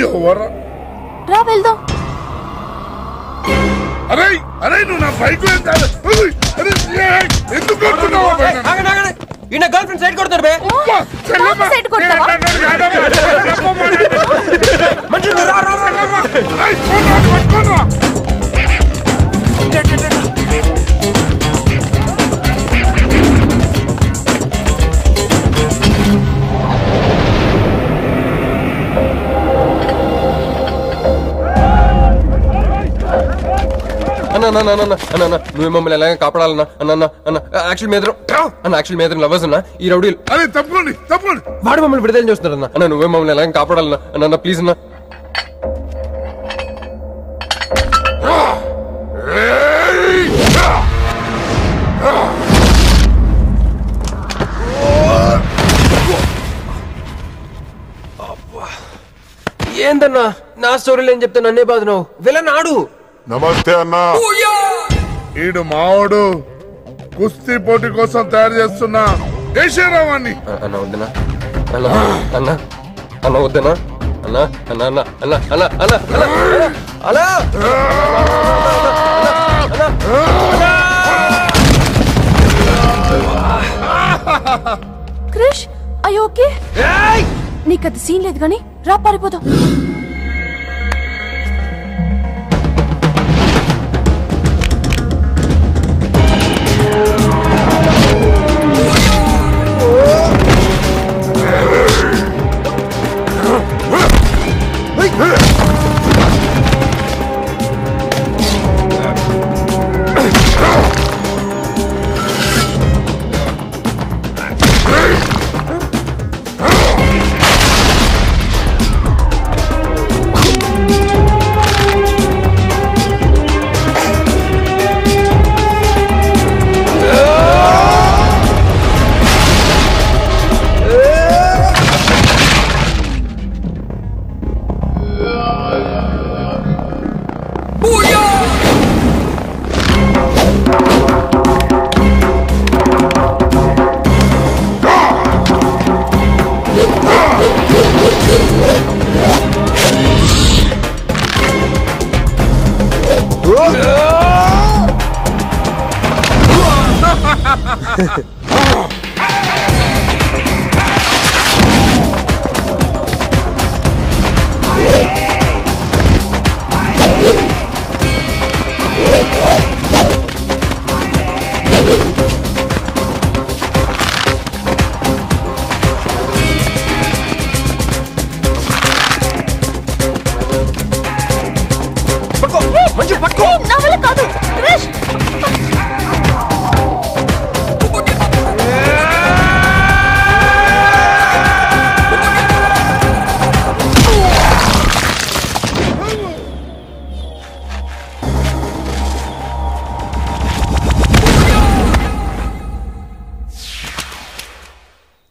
ఎవరా రా వెళ్దాం. అరే అరే నువ్వు నా బైక్ ఎందుకు గర్ల్ ఫ్రెండ్ సైడ్ కొడతారు బే సైడ్ కొడతావా? నువ్వు మమ్మల్ని ఎలాగ కాపాడాలన్నా అన్న అన్న యాక్చువల్ మీద అన్న యాక్చువల్ మీద లవర్స్ అన్న ఈ రౌడీలు అరే తప్పండి తప్పండి వాడు మమ్మల్ని విడుదల చేస్తున్నారన్న అన్న నువ్వే మమ్మల్ని ఎలాగ కాపాడాలన్నా అన్న ప్లీజ్ అన్న ఏందన్నా నా స్టోరీలు ఏం చెప్తే నన్నే బాధ నువ్వు విలన్ ఆడు. నమస్తే అన్నా. ఈడు మావాడు కుస్తీ పోటీ కోసం తయారు చేస్తున్నా దేశరావాన్ని. అన్న వద్దనా అన్న అన్న అన్న వద్దనా అన్న అన్న అన్న అన్న అన్న అన్న అన్న క్రిష్ అయ్యో ఓకే నీకు అది సీన్ లేదు కానీ రా పారిపోదాం.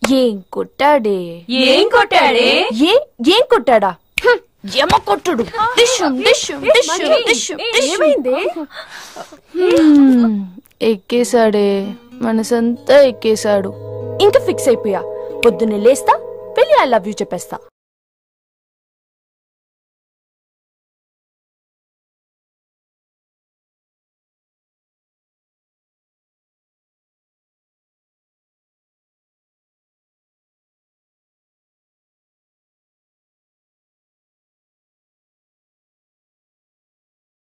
ఏం కొట్టాడే ఏం కొట్టాడే ఏం కొట్టాడా యమ కొట్టుడు ఏమైంది ఎక్కేశాడే మనసంతా ఎక్కేశాడు ఇంకా ఫిక్స్ అయిపోయా పొద్దున్నే లేస్తా పెళ్లి ఐ లవ్ యూ చెప్పేస్తా